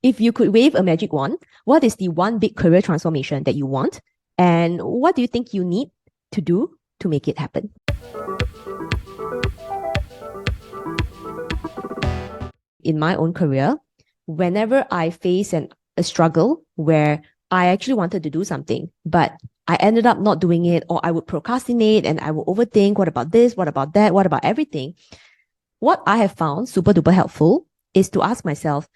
If you could wave a magic wand, what is the one big career transformation that you want? And what do you think you need to do to make it happen? In my own career, whenever I face a struggle where I actually wanted to do something, but I ended up not doing it, or I would procrastinate and I would overthink, what about this? What about that? What about everything? What I have found super duper helpful is to ask myself,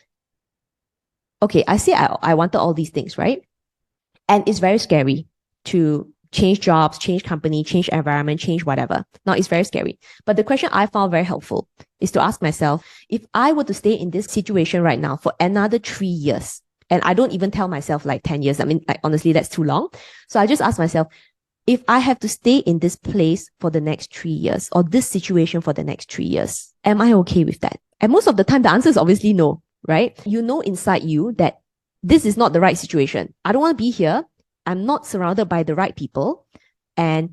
okay, I say I wanted all these things, right? And it's very scary to change jobs, change company, change environment, change whatever. Now it's very scary. But the question I found very helpful is to ask myself, if I were to stay in this situation right now for another 3 years, and I don't even tell myself like 10 years, I mean, like, honestly, that's too long. So I just ask myself, if I have to stay in this place for the next 3 years, or this situation for the next 3 years, am I okay with that? And most of the time, the answer is obviously no, right? You know inside you that this is not the right situation. I don't want to be here. I'm not surrounded by the right people, and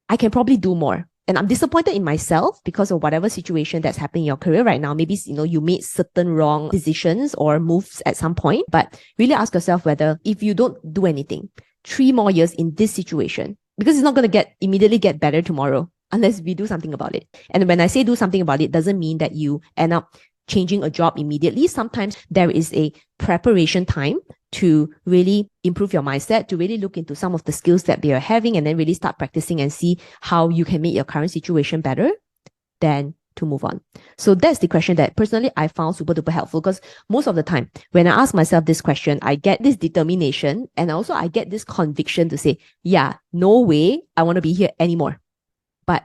I can probably do more. And I'm disappointed in myself because of whatever situation that's happening in your career right now. Maybe, you made certain wrong decisions or moves at some point, but really ask yourself whether, if you don't do anything, 3 more years in this situation, because it's not going to immediately get better tomorrow unless we do something about it. And when I say do something about it, doesn't mean that you end up changing a job immediately. Sometimes there is a preparation time to really improve your mindset, to really look into some of the skills that they are having, and then really start practicing and see how you can make your current situation better, then to move on. So that's the question that personally I found super duper helpful, because most of the time when I ask myself this question, I get this determination, and also I get this conviction to say, yeah, no way I want to be here anymore. But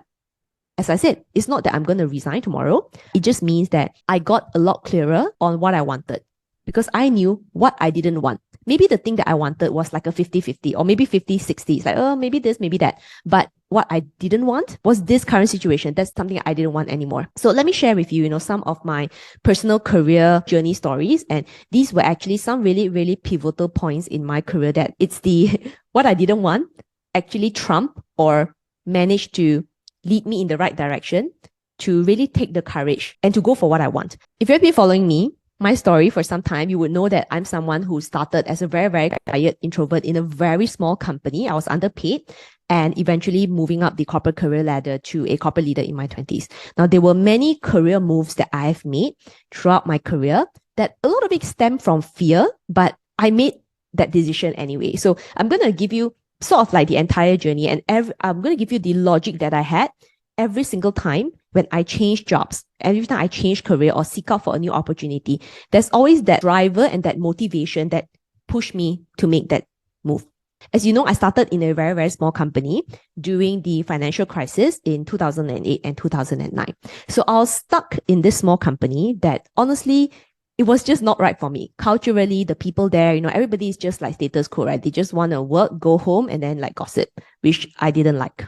as I said, it's not that I'm going to resign tomorrow. It just means that I got a lot clearer on what I wanted, because I knew what I didn't want. Maybe the thing that I wanted was like a 50-50, or maybe 50-60. It's like, oh, maybe this, maybe that. But what I didn't want was this current situation. That's something I didn't want anymore. So let me share with you, some of my personal career journey stories. And these were actually some really, really pivotal points in my career, that it's the what I didn't want actually trump or managed to lead me in the right direction to really take the courage and to go for what I want. If you've been following me, my story for some time, you would know that I'm someone who started as a very, very quiet introvert in a very small company. I was underpaid, and eventually moving up the corporate career ladder to a corporate leader in my 20s. Now, there were many career moves that I have made throughout my career that a lot of it stemmed from fear, but I made that decision anyway. So I'm going to give you sort of like the entire journey, and I'm going to give you the logic that I had every single time when I change jobs, every time I change career or seek out for a new opportunity. There's always that driver and that motivation that push me to make that move. As you know, I started in a very, very small company during the financial crisis in 2008 and 2009. So I was stuck in this small company that honestly, it was just not right for me. Culturally, the people there, everybody is just like status quo, right? They just want to work, go home, and then like gossip, which I didn't like.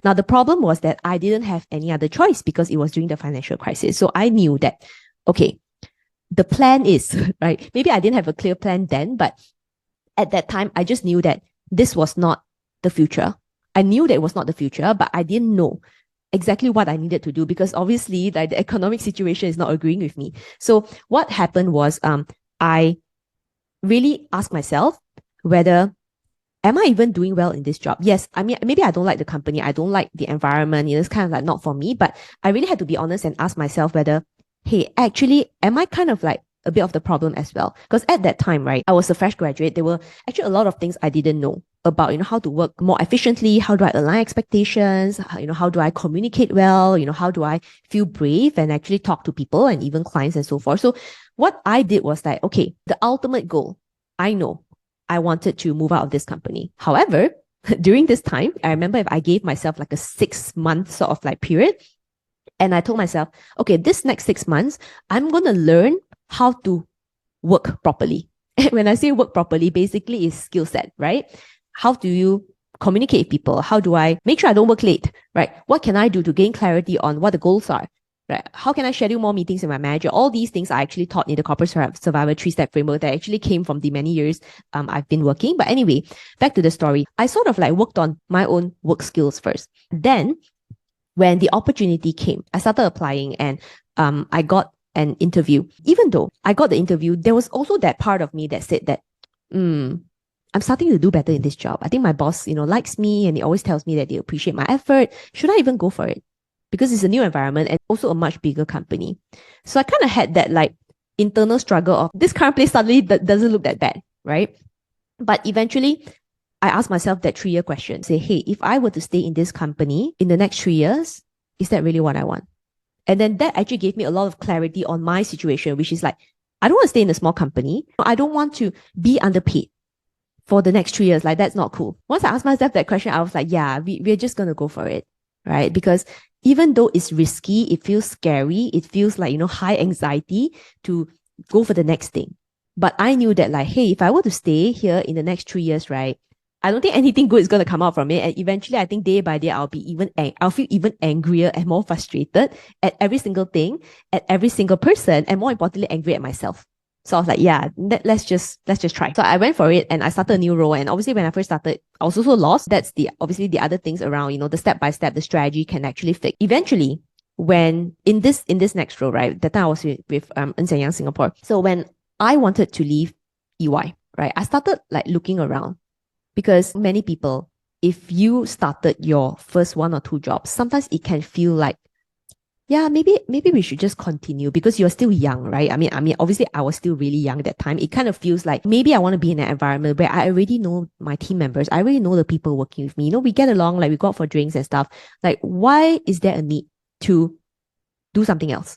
Now, the problem was that I didn't have any other choice because it was during the financial crisis. So I knew that, okay, the plan is, right? Maybe I didn't have a clear plan then, but at that time, I just knew that this was not the future. I knew that it was not the future, but I didn't know exactly what I needed to do, because obviously like, the economic situation is not agreeing with me. So what happened was I really asked myself whether, am I even doing well in this job? Yes, I mean, maybe I don't like the company, I don't like the environment, it's kind of like not for me, but I really had to be honest and ask myself whether, hey, actually, am I kind of like a bit of the problem as well? Because at that time, right, I was a fresh graduate. There were actually a lot of things I didn't know about, how to work more efficiently, how do I align expectations, how do I communicate well, how do I feel brave and actually talk to people and even clients and so forth. So what I did was like, okay, the ultimate goal, I know I wanted to move out of this company. However, during this time, I remember if I gave myself like a 6-month sort of like period, and I told myself, okay, this next 6 months, I'm going to learn how to work properly. When I say work properly, basically is skill set, right? How do you communicate with people? How do I make sure I don't work late, right? What can I do to gain clarity on what the goals are? Right? How can I schedule more meetings with my manager? All these things I actually taught in the corporate survivor 3-step framework that actually came from the many years I've been working. But anyway, back to the story. I sort of like worked on my own work skills first. Then when the opportunity came, I started applying, and I got an interview. Even though I got the interview, there was also that part of me that said that, I'm starting to do better in this job. I think my boss, likes me and he always tells me that they appreciate my effort. Should I even go for it? Because it's a new environment and also a much bigger company. So I kind of had that like internal struggle of this current place suddenly doesn't look that bad, right? But eventually, I asked myself that 3-year question. Say, hey, if I were to stay in this company in the next 3 years, is that really what I want? And then that actually gave me a lot of clarity on my situation, which is like, I don't want to stay in a small company. I don't want to be underpaid for the next 3 years. Like, that's not cool. Once I asked myself that question, I was like, yeah, we're just going to go for it, right? Because even though it's risky, it feels scary, it feels like, high anxiety to go for the next thing. But I knew that like, hey, if I were to stay here in the next 3 years, right, I don't think anything good is going to come out from it. And eventually, I think day by day, I'll feel even angrier and more frustrated at every single thing, at every single person, and more importantly, angry at myself. So I was like, yeah, let's just try. So I went for it and I started a new role. And obviously, when I first started, I was also lost. That's obviously the other things around, the step by step, the strategy can actually fix. Eventually, when in this next role, right, that time I was with Ernst & Young Singapore. So when I wanted to leave EY, right, I started like looking around. Because many people, if you started your first 1 or 2 jobs, sometimes it can feel like, yeah, maybe we should just continue because you're still young, right? I mean, obviously I was still really young at that time. It kind of feels like maybe I want to be in an environment where I already know my team members. I already know the people working with me. We get along, like we go out for drinks and stuff. Like, why is there a need to do something else?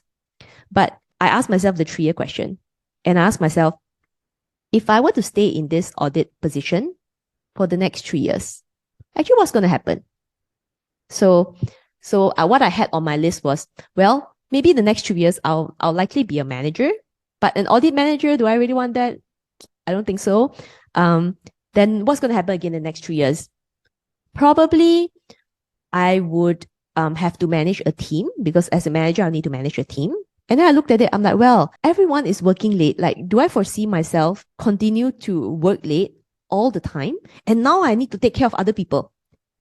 But I asked myself the 3-year question and I asked myself, if I were to stay in this audit position for the next 3 years, actually what's going to happen? So what I had on my list was, well, maybe the next 3 years I'll likely be a manager, but an audit manager, do I really want that? I don't think so. Then what's going to happen again in the next 3 years? Probably I would have to manage a team because as a manager, I need to manage a team. And then I looked at it, I'm like, well, everyone is working late. Like, do I foresee myself continue to work late all the time? And now I need to take care of other people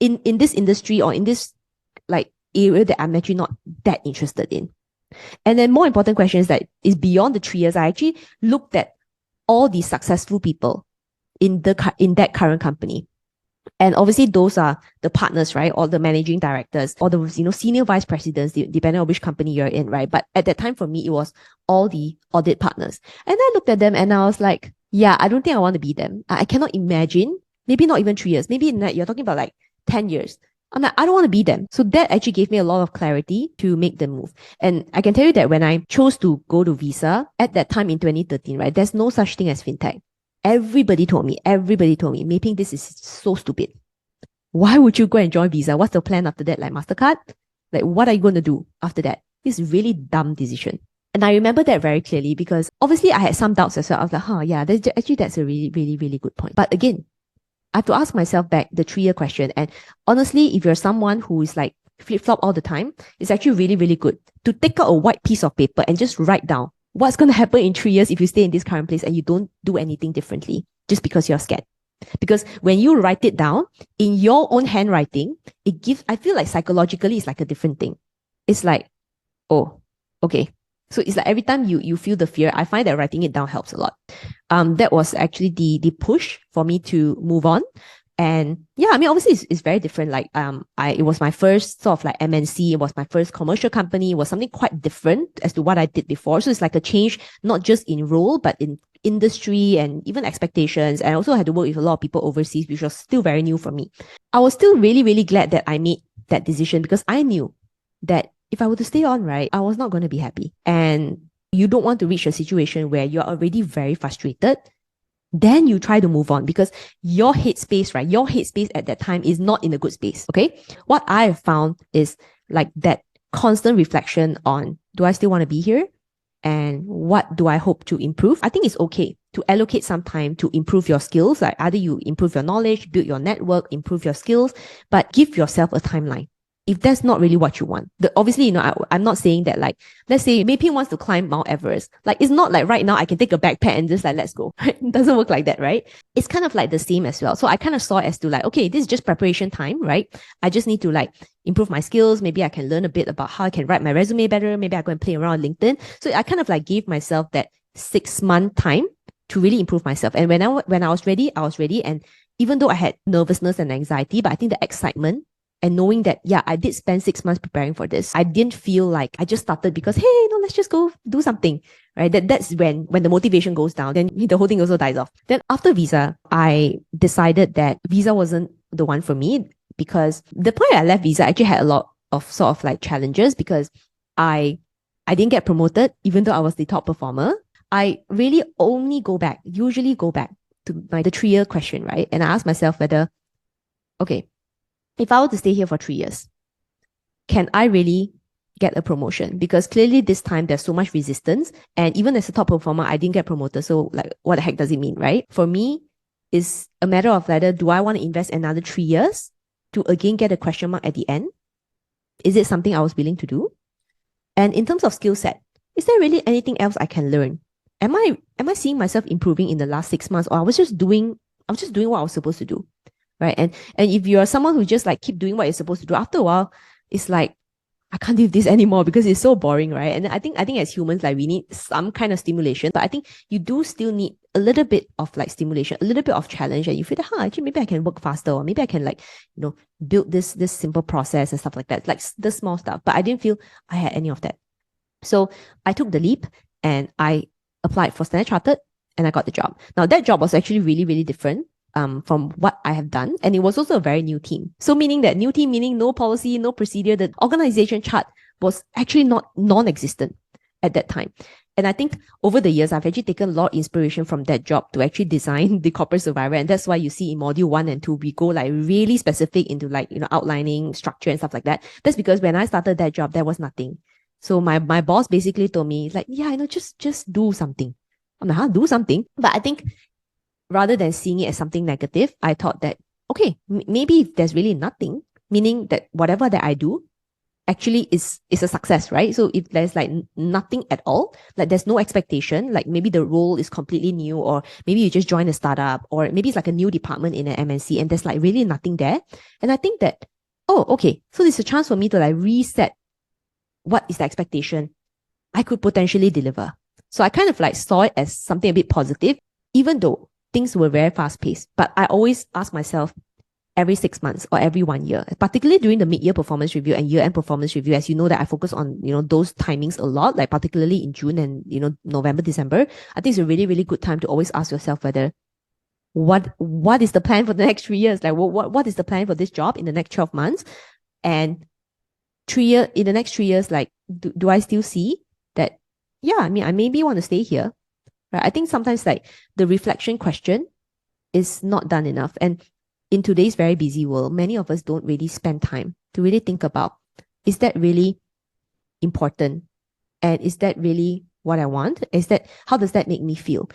in this industry or in this like area that I'm actually not that interested in. And then more important question is that is beyond the 3 years. I actually looked at all the successful people in that current company. And obviously those are the partners, right? Or the managing directors or the, senior vice presidents, depending on which company you're in, right? But at that time for me, it was all the audit partners. And I looked at them and I was like, yeah, I don't think I want to be them. I cannot imagine, maybe not even 3 years, maybe you're talking about like 10 years. I'm like, I don't want to be them. So that actually gave me a lot of clarity to make the move. And I can tell you that when I chose to go to Visa at that time in 2013, right, there's no such thing as fintech. Everybody told me, Maping, this is so stupid. Why would you go and join Visa? What's the plan after that? Like MasterCard? Like, what are you going to do after that? It's a really dumb decision. And I remember that very clearly because obviously I had some doubts as well. I was like, yeah, that's a really, really, really good point. But again, I have to ask myself back the 3-year question. And honestly, if you're someone who is like flip-flop all the time, it's actually really, really good to take out a white piece of paper and just write down what's going to happen in 3 years if you stay in this current place and you don't do anything differently just because you're scared. Because when you write it down in your own handwriting, I feel like psychologically it's like a different thing. It's like, oh, okay. So it's like every time you feel the fear, I find that writing it down helps a lot. That was actually the push for me to move on. And yeah, I mean, obviously it's very different. Like, it was my first sort of like MNC. It was my first commercial company. It was something quite different as to what I did before. So it's like a change, not just in role, but in industry and even expectations. And I also had to work with a lot of people overseas, which was still very new for me. I was still really, really glad that I made that decision because I knew that if I were to stay on, right, I was not going to be happy. And you don't want to reach a situation where you're already very frustrated. Then you try to move on because your headspace, right? Your headspace at that time is not in a good space. Okay. What I have found is like that constant reflection on, do I still want to be here? And what do I hope to improve? I think it's okay to allocate some time to improve your skills. Like either you improve your knowledge, build your network, improve your skills, but give yourself a timeline. if that's not really what you want. Obviously, I'm not saying that, like, let's say Mei wants to climb Mount Everest. Like, it's not like right now I can take a backpack and just like, let's go. It doesn't work like that, right? It's kind of like the same as well. So I kind of saw it as to like, okay, this is just preparation time, right? I just need to like improve my skills. Maybe I can learn a bit about how I can write my resume better. Maybe I go and play around on LinkedIn. So I kind of like gave myself that 6-month time to really improve myself. And when I was ready, I was ready. And even though I had nervousness and anxiety, but I think the excitement and knowing that, yeah, I did spend 6 months preparing for this. I didn't feel like I just started because, hey, no, let's just go do something, right? That's when the motivation goes down, then the whole thing also dies off. Then after visa, I decided that visa wasn't the one for me, because the point I left visa actually had a lot of sort of like challenges, because I didn't get promoted, even though I was the top performer. I really usually go back to the 3-year question, right? And I ask myself whether, okay, if I were to stay here for 3 years, can I really get a promotion? Because clearly this time there's so much resistance. And even as a top performer, I didn't get promoted. So like, what the heck does it mean, right? For me, it's a matter of whether, do I want to invest another 3 years to again get a question mark at the end? Is it something I was willing to do? And in terms of skill set, is there really anything else I can learn? Am I seeing myself improving in the last 6 months, or I was just doing what I was supposed to do? Right. And if you are someone who just like keep doing what you're supposed to do, after a while, it's like, I can't do this anymore because it's so boring, right? And I think as humans, like, we need some kind of stimulation, but I think you do still need a little bit of like stimulation, a little bit of challenge, and you feel that, actually maybe I can work faster, or maybe I can like, build this simple process and stuff like that, like the small stuff. But I didn't feel I had any of that. So I took the leap and I applied for Standard Chartered and I got the job. Now that job was actually really, really different from what I have done. And it was also a very new team. So meaning no policy, no procedure. The organization chart was actually non-existent at that time. And I think over the years, I've actually taken a lot of inspiration from that job to actually design the Corporate Survivor. And that's why you see in module 1 and 2, we go like really specific into like, outlining structure and stuff like that. That's because when I started that job, there was nothing. So my boss basically told me like, yeah, just do something. I'm like, do something? But I think rather than seeing it as something negative, I thought that, okay, maybe if there's really nothing, meaning that whatever that I do actually is a success, right? So if there's like nothing at all, like there's no expectation, like maybe the role is completely new, or maybe you just join a startup, or maybe it's like a new department in an MNC and there's like really nothing there. And I think that, oh, okay, so there's a chance for me to like reset what is the expectation I could potentially deliver. So I kind of like saw it as something a bit positive, even though things were very fast paced. But I always ask myself every 6 months or every 1 year, particularly during the mid-year performance review and year-end performance review, as you know that I focus on, those timings a lot, like particularly in June and, November, December. I think it's a really, really good time to always ask yourself whether what is the plan for the next 3 years? Like what is the plan for this job in the next 12 months? And in the next 3 years, like, do I still see that, yeah, I mean, I maybe want to stay here, right? I think sometimes like the reflection question is not done enough. And in today's very busy world, many of us don't really spend time to really think about, is that really important? And is that really what I want? How does that make me feel?